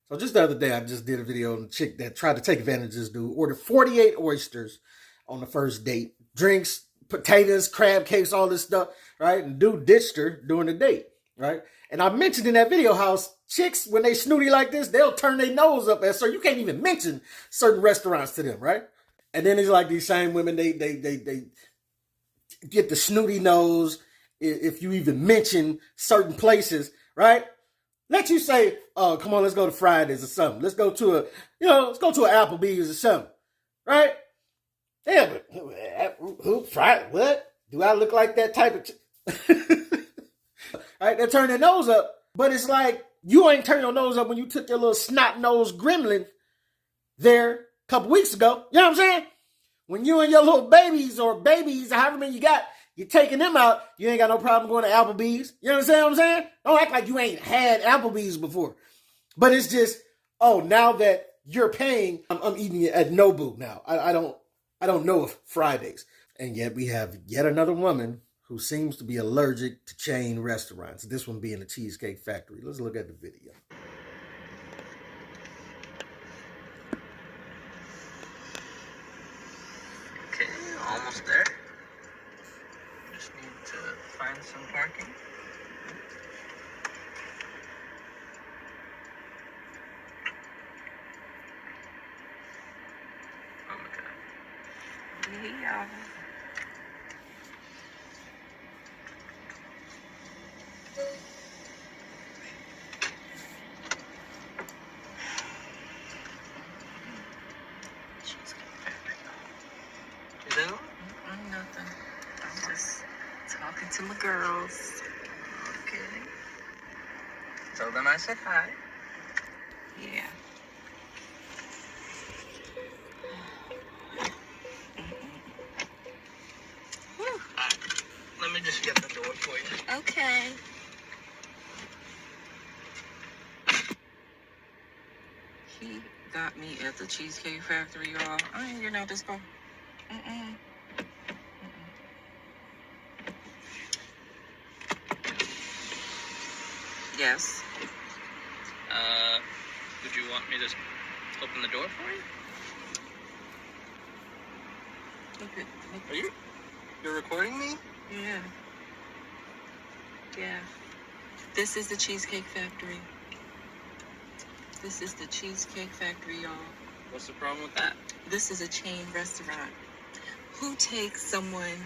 So just the other day, I just did a video on a chick that tried to take advantage of this dude. Ordered 48 oysters on the first date. Drinks, potatoes, crab cakes, all this stuff, right? And dude ditched her during the date, right? And I mentioned in that video how chicks, when they snooty like this, they'll turn their nose up at, so you can't even mention certain restaurants to them, right? And then it's like these same women, they get the snooty nose if you even mention certain places, right? Let you say, "Oh, come on, let's go to Fridays or something. Let's go to let's go to an Applebee's or something," right? Yeah, but who Friday? What do I look like that type of? Right? They turn their nose up, but it's like you ain't turn your nose up when you took your little snot nosed gremlin there a couple weeks ago. You know what I'm saying? When you and your little babies or however many you got, you're taking them out, you ain't got no problem going to Applebee's. You understand what I'm saying? Don't act like you ain't had Applebee's before. But it's just, oh, now that you're paying, I'm eating it at Nobu now. I don't know if Fridays. And yet we have yet another woman who seems to be allergic to chain restaurants. This one being the Cheesecake Factory. Let's look at the video. Okay, almost there. Just need to find some parking. Oh my god. Yeah. Nothing. I'm just talking to my girls. Okay. Tell them I said hi. Yeah. Let me just get the door for you. Okay. He got me at the Cheesecake Factory, y'all. I ain't getting out this car. Yes. Would you want me to open the door for you? Okay. You're recording me? Yeah. Yeah. This is the Cheesecake Factory. This is the Cheesecake Factory, y'all. What's the problem with that? This is a chain restaurant. Who takes someone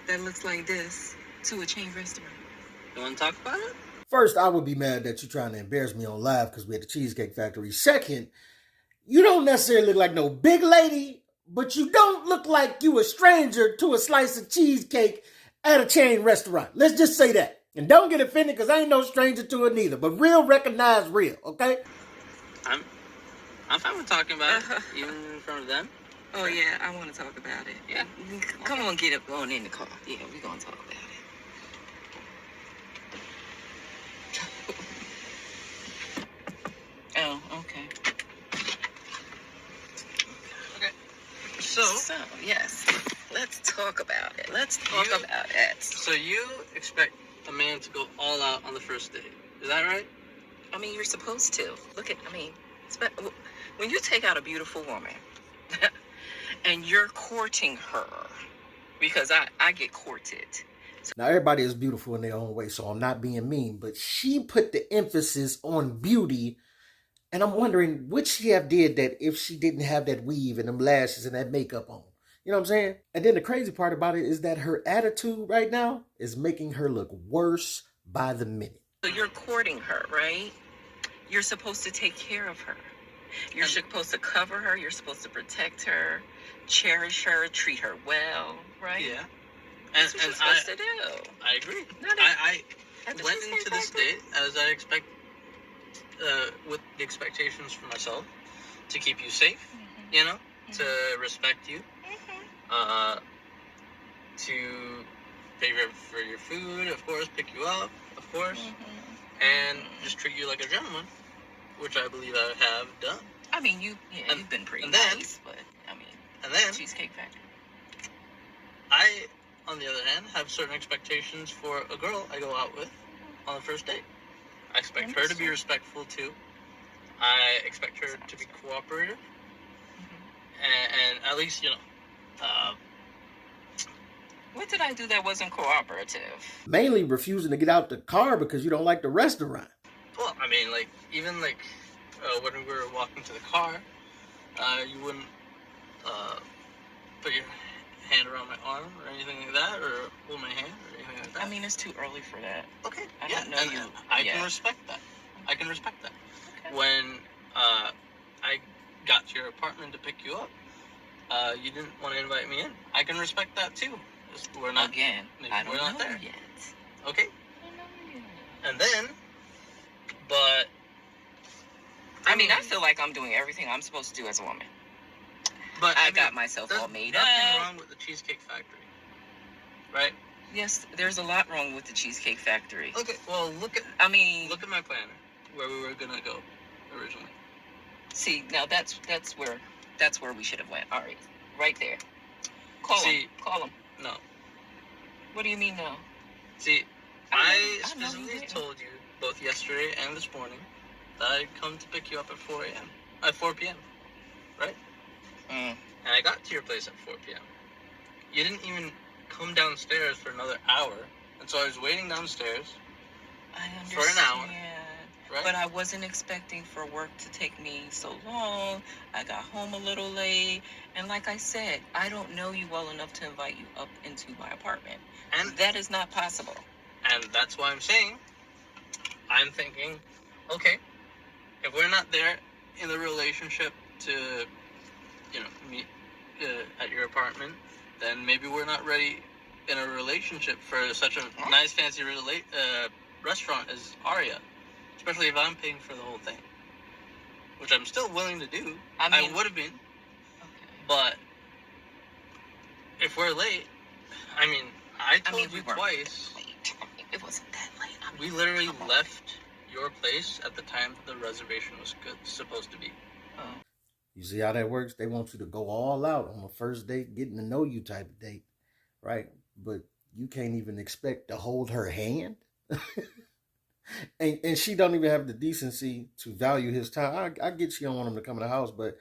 that looks like this to a chain restaurant? You want to talk about it? First, I would be mad that you're trying to embarrass me on live because we're at the Cheesecake Factory. Second, you don't necessarily look like no big lady, but you don't look like you a stranger to a slice of cheesecake at a chain restaurant. Let's just say that. And don't get offended because I ain't no stranger to it neither. But real recognize real, okay? I'm fine with talking about it, even in front of them. Oh, yeah, I want to talk about it. Yeah. Come on, get up, going in the car. Yeah, we're going to talk about it. Oh, okay. Okay. So, yes, let's talk about it. About it. So you expect a man to go all out on the first date. Is that right? I mean, you're supposed to. When you take out a beautiful woman and you're courting her, because I get courted. Now, everybody is beautiful in their own way, so I'm not being mean, but she put the emphasis on beauty, and I'm wondering what she have did that if she didn't have that weave and them lashes and that makeup on. You know what I'm saying? And then the crazy part about it is that her attitude right now is making her look worse by the minute. So you're courting her, right? You're supposed to take care of her. You're supposed to cover her. You're supposed to protect her, cherish her, treat her well, right? Yeah. That's what you're supposed to do. I agree. I went into this date as I expect, with the expectations for myself, to keep you safe, to respect you, to pay for your food, of course, pick you up, of course, and just treat you like a gentleman, which I believe I have done. I mean, you've been pretty nice, but and then Cheesecake Factory. I, on the other hand, have certain expectations for a girl I go out with on the first date. I expect her to be respectful too. I expect her to be cooperative, and at least, what did I do that wasn't cooperative? Mainly refusing to get out the car because you don't like the restaurant. Well, I mean, like, even, like, when we were walking to the car, you wouldn't put your hand around my arm or anything like that, or hold my hand or anything like that. I mean, it's too early for that. Okay. I don't know you. I can respect that. I can respect that. Okay. When I got to your apartment to pick you up, you didn't want to invite me in. I can respect that too. We're not again. I don't we're not know there yet. Okay. I don't know yet. And then, but I mean, I feel like I'm doing everything I'm supposed to do as a woman. But I got myself all made up. There's nothing wrong with the Cheesecake Factory, right? Yes, there's a lot wrong with the Cheesecake Factory. Okay, well, look at my planner, where we were gonna go originally. See, now that's where we should have went. All right there. Call him. No. What do you mean no? See, I specifically told you both yesterday and this morning that I'd come to pick you up at 4 p.m. Right? And I got to your place at 4 p.m. You didn't even come downstairs for another hour, and so I was waiting downstairs for an hour. Right? But I wasn't expecting for work to take me so long. I got home a little late, and like I said, I don't know you well enough to invite you up into my apartment, and that is not possible. And that's why I'm thinking, okay, if we're not there in the relationship to, meet at your apartment, then maybe we're not ready in a relationship for such a nice, fancy restaurant as Aria. Especially if I'm paying for the whole thing. Which I'm still willing to do. I would have been. Okay. But if we're late, I told you twice. Late. It wasn't that late. We literally left your place at the time the reservation was supposed to be. You see how that works? They want you to go all out on a first date, getting to know you type of date, right? But you can't even expect to hold her hand. And she don't even have the decency to value his time. I get she don't want him to come in the house, but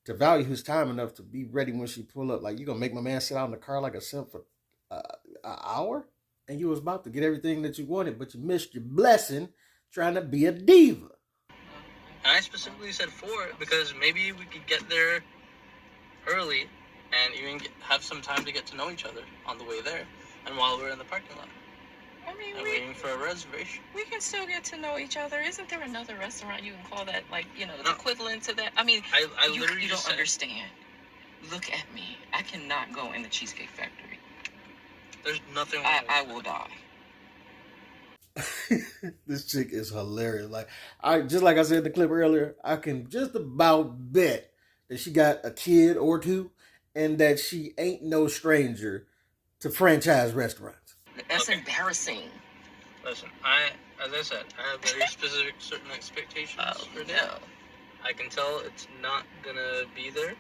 to value his time enough to be ready when she pull up. Like, you gonna make my man sit out in the car like a simp for an hour? And you was about to get everything that you wanted, but you missed your blessing trying to be a diva. And I specifically said 4 because maybe we could get there early and even have some time to get to know each other on the way there and while we're in the parking lot. Waiting for a reservation. We can still get to know each other. Isn't there another restaurant you can call that, the equivalent to that? I literally you don't understand. Look at me. I cannot go in the Cheesecake Factory. There's nothing wrong with I will die. This chick is hilarious. Like I said in the clip earlier, I can just about bet that she got a kid or two and that she ain't no stranger to franchise restaurants. That's embarrassing. Listen, as I said, I have very specific certain expectations for that. No. I can tell it's not gonna be there.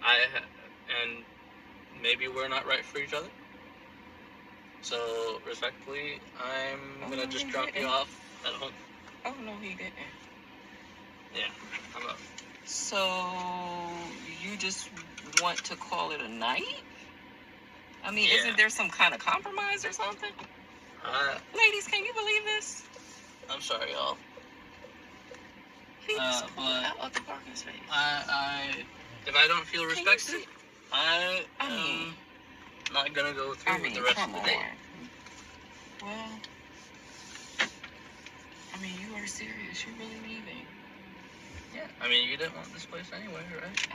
And maybe we're not right for each other. So, respectfully, I'm gonna just drop you off at home. Oh, no, he didn't. Yeah, I'm up. So, you just want to call it a night? Isn't there some kind of compromise or something? Ladies, can you believe this? I'm sorry, y'all. He just pulled out of the parking space. If I don't feel respected, I am not gonna go through with the rest of the day. Well, you are serious. You're really leaving. Yeah, you didn't want this place anyway, right?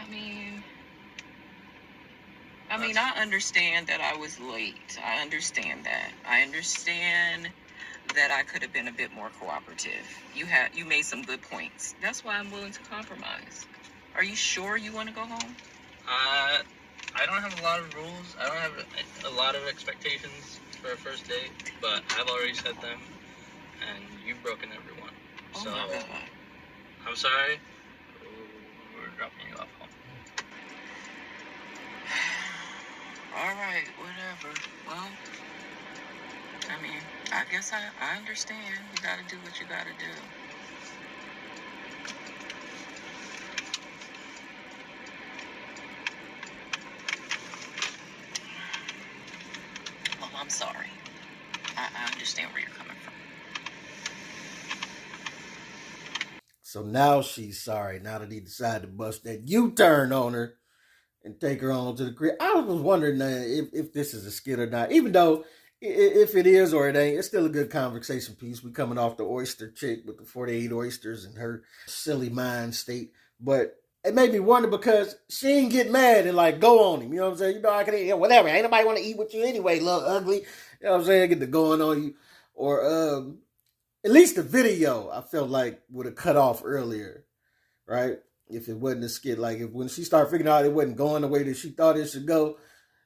I understand that I was late. I understand that. I understand that I could have been a bit more cooperative. You made some good points. That's why I'm willing to compromise. Are you sure you want to go home? I don't have a lot of rules. I don't have a lot of expectations for a first date, but I've already set them, and you've broken every one. So, my God. I'm sorry. We're dropping you off home. All right, whatever. Well, I guess I understand. You gotta do what you gotta do. So now she's sorry. Now that he decided to bust that U-turn on her and take her on to the crib. I was wondering if this is a skit or not. Even though if it is or it ain't, it's still a good conversation piece. We coming off the oyster chick with the 48 oysters and her silly mind state. But it made me wonder because she ain't get mad and like go on him. You know what I'm saying? You know, I can eat whatever. Ain't nobody want to eat with you anyway, little ugly. You know what I'm saying? Get the going on you. Or at least the video I felt like would have cut off earlier, right? If it wasn't a skit, like if when she started figuring out it wasn't going the way that she thought it should go,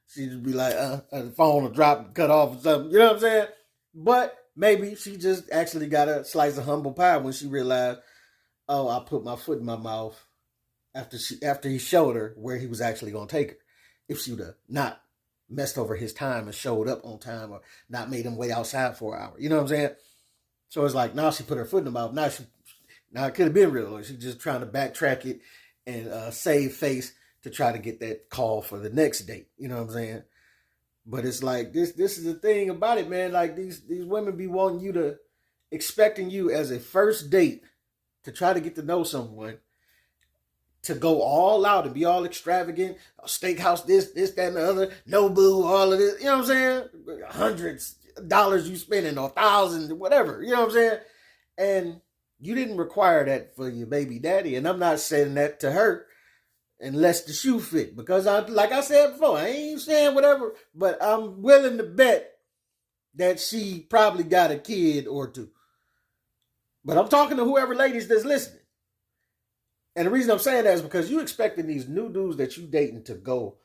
she'd just be like, the phone will drop and cut off or something. You know what I'm saying? But maybe she just actually got a slice of humble pie when she realized, oh, I put my foot in my mouth after he showed her where he was actually going to take her. If she would have not messed over his time and showed up on time or not made him wait outside for an hour. You know what I'm saying? So it's like now she put her foot in the mouth. Now it could have been real, or she's just trying to backtrack it and save face to try to get that call for the next date. You know what I'm saying? But it's like this is the thing about it, man. Like these women be wanting you to, expecting you as a first date to try to get to know someone, to go all out and be all extravagant, a steakhouse, this, that, and the other, Nobu, all of this. You know what I'm saying? Hundreds of dollars you spending or thousands, whatever. You know what I'm saying? And you didn't require that for your baby daddy. And I'm not saying that to her unless the shoe fit. Because like I said before, I ain't saying whatever, but I'm willing to bet that she probably got a kid or two. But I'm talking to whoever ladies that's listening. And the reason I'm saying that is because you expecting these new dudes that you dating to go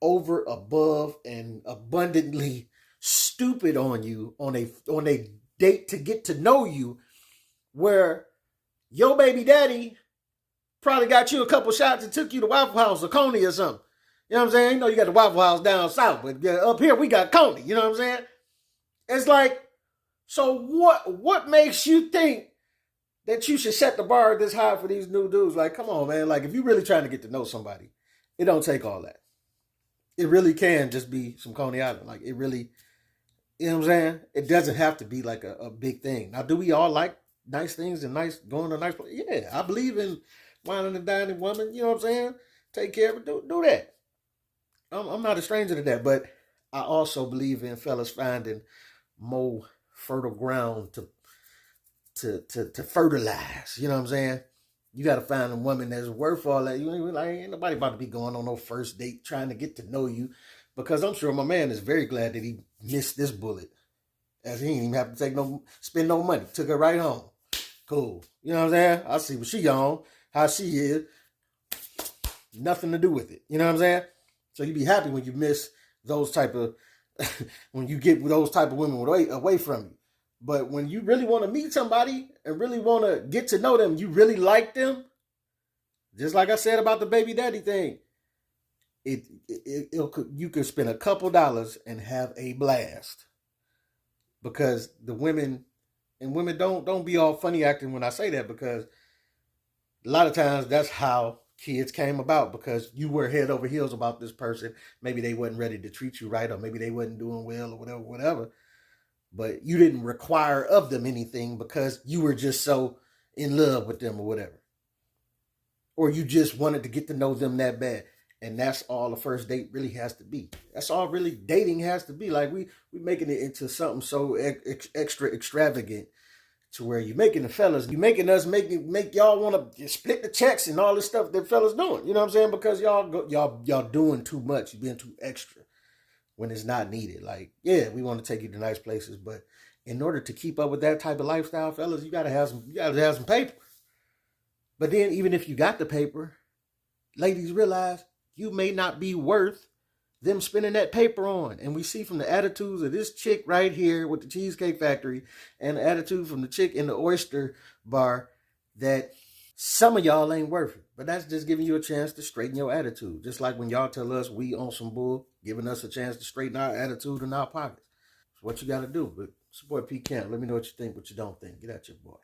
over, above, and abundantly stupid on you on a date to get to know you, where your baby daddy probably got you a couple shots and took you to Waffle House or Coney or something. You know what I'm saying? You know you got the Waffle House down south, but up here we got Coney. You know what I'm saying? It's like, so what makes you think that you should set the bar this high for these new dudes? Like, come on, man. Like, if you're really trying to get to know somebody, it don't take all that. It really can just be some Coney Island. Like, it really, you know what I'm saying? It doesn't have to be like a big thing. Now, do we all like nice things and going to a nice place? Yeah, I believe in whining and dining woman. You know what I'm saying? Take care of it. Do that. I'm not a stranger to that, but I also believe in fellas finding more fertile ground to fertilize. You know what I'm saying? You got to find a woman that's worth all that. You ain't nobody about to be going on no first date trying to get to know you, because I'm sure my man is very glad that he missed this bullet, as he didn't even have to spend no money. Took her right home. Cool. You know what I'm saying? I see what she on, how she is. Nothing to do with it. You know what I'm saying? So you be happy when you miss those type of, when you get those type of women away from you. But when you really want to meet somebody and really want to get to know them, you really like them, just like I said about the baby daddy thing, you could spend a couple dollars and have a blast. Because the women don't be all funny acting when I say that, because a lot of times that's how kids came about, because you were head over heels about this person. Maybe they wasn't ready to treat you right, or maybe they wasn't doing well, or whatever. But you didn't require of them anything because you were just so in love with them or whatever. Or you just wanted to get to know them that bad. And that's all a first date really has to be. That's all really dating has to be. Like we making it into something so extra extravagant, to where you're making the fellas, you making us make y'all want to split the checks and all this stuff that fellas doing. You know what I'm saying? Because y'all doing too much. You're being too extra when it's not needed. Like, yeah, we want to take you to nice places, but in order to keep up with that type of lifestyle, fellas, you gotta have some paper. But then even if you got the paper, ladies realize you may not be worth them spending that paper on. And we see from the attitudes of this chick right here with the Cheesecake Factory and the attitude from the chick in the oyster bar that some of y'all ain't worth it. But that's just giving you a chance to straighten your attitude. Just like when y'all tell us we on some bull, giving us a chance to straighten our attitude in our pockets. It's what you got to do. But it's your boy P. Camp. Let me know what you think, what you don't think. Get at your boy.